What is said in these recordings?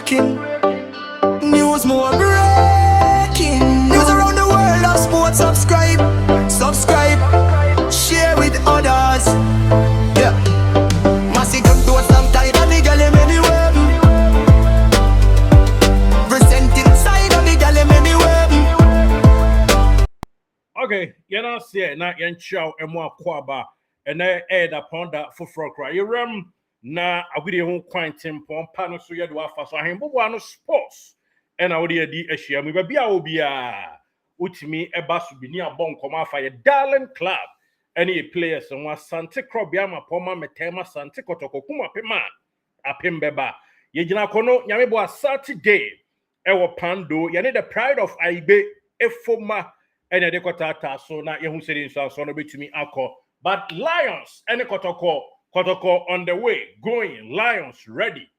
breaking news, more breaking news around the world of sports. Subscribe, share with others. Yeah, massive do some tight and the girl anywhere. Presenting side of the girl anywhere. Okay, you're not saying not yan chow and more quaba and I add upon that for frog cry. You ram na a video home quantum pon panel so you do after so I am one sports and I would di a share me be a will be a me a bus be near bon come off a darling club. Any players and was Santa Crobiama Poma Metema Santa Kotoko Kuma Pima a Pimbeba. Yejina Kono Yamibo Saturday. Ewo Pando, you need the pride of Aibe Efoma. And the kotata so na yehu sedi so no betumi akọ but Lions any kotoko on the way going Lions ready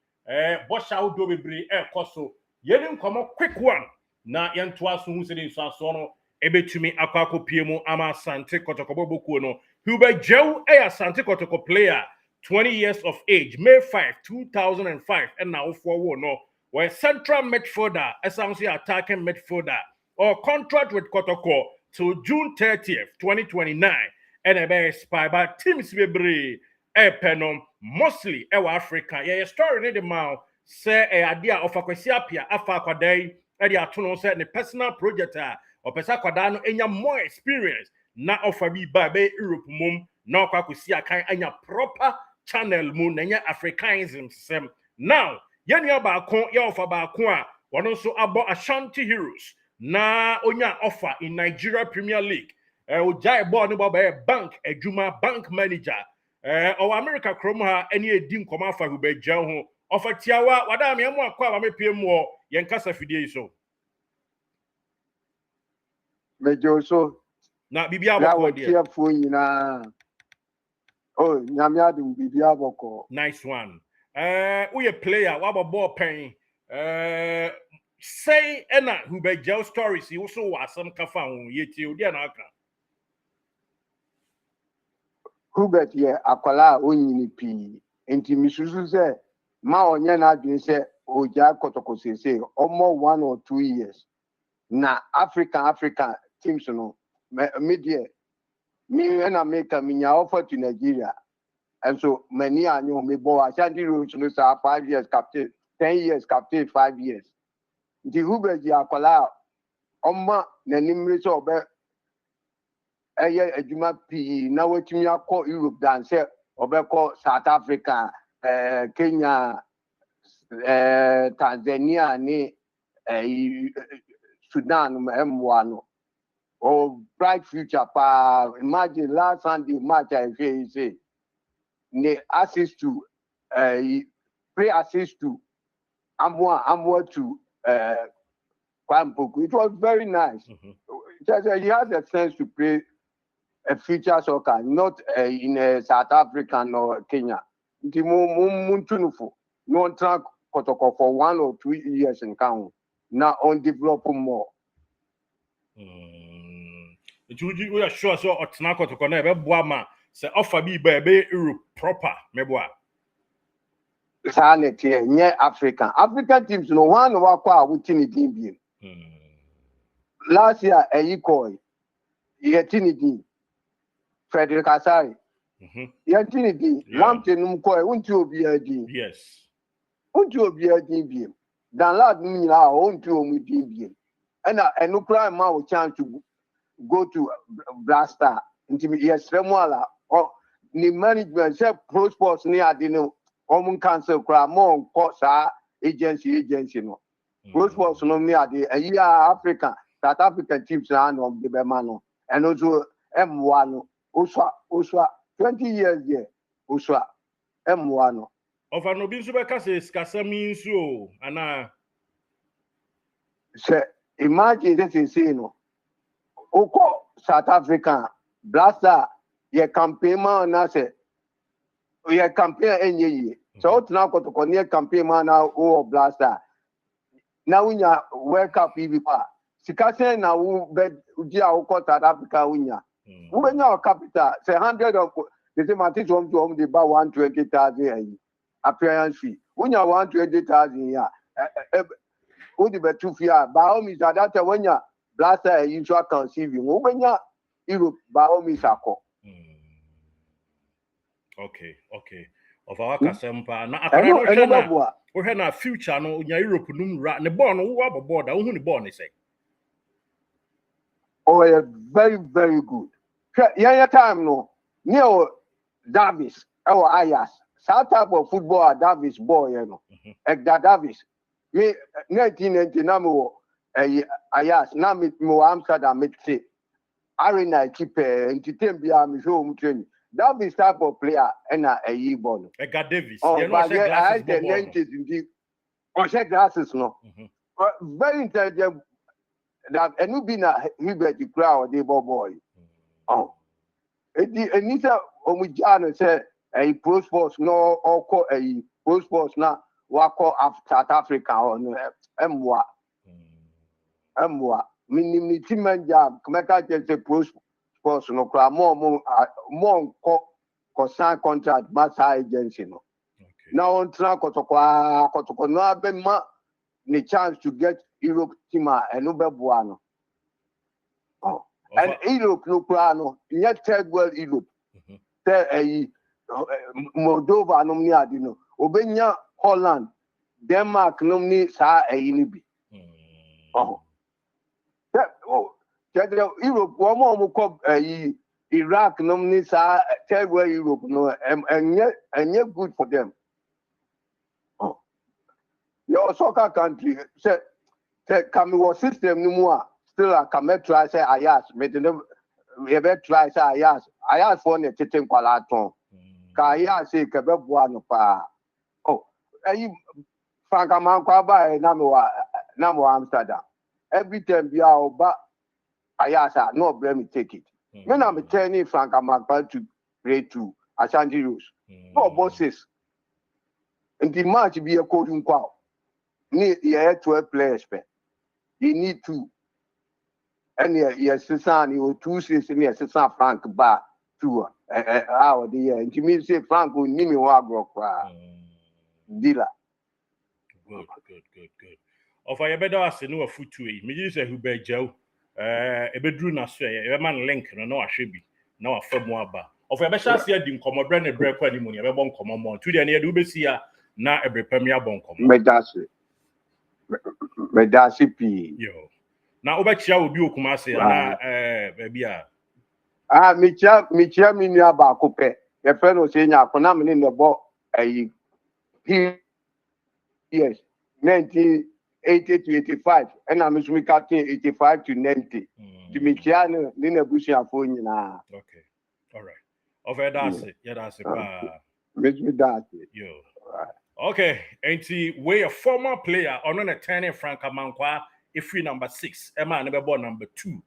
bosha udo bebre koso yenim komo quick one na yento aso hu sedi so no ebetumi akọ akopie mu ama Asante Kotoko bobokuo no Gyau Asante Kotoko player 20 years of age May 5 2005 and now for no where central midfielder essentially attacking midfielder or contract with Kotoko till June 30th, 2029. And a bear spy by teams bebre penom mostly Africa. Yeah, story in the mouth say a idea of a kwesiapia afa kwadai e dia to no say the personal project or pesa kwada no enya more experience na offer bi ba be Europe mum na kwa kwesi akan anya proper channel mu na nya Africanism system. Now, yenya ba kon ya offer ba kon a wono so abo Ashanti Heroes. Na onya offer in Nigeria Premier League. Ojai board no bank Ejuma bank manager. Or America Chroma any dim come for who be Gyau offer tiawa wada me mo akwa me pie mo yen kasa fidie so. Mejo so Na bibia boko dia. Ya wo nyina. Oh, nyame adum bibia boko. Nice one. We a player wa ball pen. Say ena who be Gyau stories you also was some kafa on yeti odi na aka Hubert ye akwala onyini pi enti misusu se ma onye na adwen se oja Kotoko sese omo 1 or 2 years na African teams no media me na make minya offer to Nigeria and so many anyo me bo Ashanti Heroes no say 5 years captain 10 years captain 5 years. The Hubert akwala oma na nimre so obe eye adwuma pi na watumi akọ Europe dan say obe ko South Africa Kenya Tanzania ni Sudan M1 or bright future pa imagine last Sunday match I say ne assist to pre assist to Amwa to Kwampoku. It was very nice. He has a sense to play a future soccer, not in South Africa or Kenya. No track Kotoko for 1 or 2 years in Kang. Now on develop more. We are sure so Otna Kotoko na be boama say offer bi be Europe proper meboa. Sanet here, near African teams no one wakwa within team. Last year a Ikoi Yetinity Frederick Asari. Yetinity Lampton Mkoi unto be a D. Yes. Unto be a DBM. Dan lad me now unto me DBM. And no crime ma chance to go to Blaster into yes Remoala or the management say pro sports near Dino. Common council cry more cost agency no. Pro sports no me a year African South African teams and on the Bemano and also M1 Oswa 20 years there Oswa M1 of an obisubeka says Kasami so and say imagine this is no Oko South African Blaster ye campaign man na say we are campaign any year. So now got to near campaign man now or Blaster. Now we are World Cup EVP. Sikase na u bed udia uko South Africa winya. When your capital say 100 of the same teach home to home they buy 120,000 appearance fee. When you 120,000 here, who the better fear, by all means, that when you blaster usual conceiving, when you Europe, by all means, Okay. Of our Casampa, now I know, we had a future no Europe rat the born who are border, who the born say. Oh, yeah, very, very good. Yeah, time no. Near Davis, our Ajax. South type of football, Davis boy, you know. Edgar Davis. Me 1990 namo Ajax, now me Amsterdam me say. Arena keep entertain bia me show training. Davis type of player and a born. Edgar Davis. Oh, You know, but yeah, I glasses, the 90s indeed. On check glasses no. Very intelligent. That and you be na Hubert the crowd the boy. Oh. And nisa omujano say a pro sports no or call a pro sports na wako South Africa or no emwa. Minimum team and job kumeka say pro sports no kra more sign contract mass agency no. Now on track kotoko no abema the chance to get Europe team and Uberbuano. Oh. And Europe no plano, yet third world Europe. Tell a Moldova nomni adino. Obenya Holland, Denmark nomni sa a inibi. Oh. Europe, one more cop Iraq nomni sa third world Europe no and yet good for them. Your soccer country said Cameroon system no more still a come try say Ajax but we ever try say Ajax for ne tete kwalaton ka Ajax say ke be boa no pa Franka man kwa ba na mo Amsterdam every time bia oba Ajax no blame take it me na me turning Franka man to play to Ashanti Rose no bosses in the match be a code kwa need 12 players. You need two. And yes, you 2 seasons, yes, Frank bar 2 hour the year. And you mean say Frank will name me wagro dealer. Good. Of I better ask no foot to it. Me say who be Gyau. A bedroom na so a man link no a shebi. No a firm waba. Of I better see dim come brand and break any money. I bon come on. To the near do be see na every premier bon come. Medasi P. Yo. Now over Chia will be Okumase na baby Michia minia ba kope. The friend was saying akona me in the ball yes 1980 to 85 and I'm captain 85 to 90. The Michia no ni na bushi afo nyina. Okay. All right. Over that's it. Yeah, that's it. Yo. Okay, and we a former player on an attorney Frank Amankwa, if we number 6, Emma never born number 2.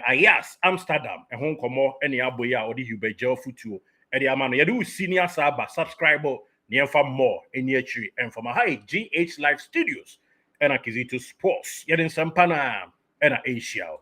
Ajax Amsterdam, and home come any aboya or the Hubert Gyau futu. And the amount you do senior saba subscriber near for more in your tree and from a high GH Live Studios and Akizito Sports. Yet in Sampana and Asia.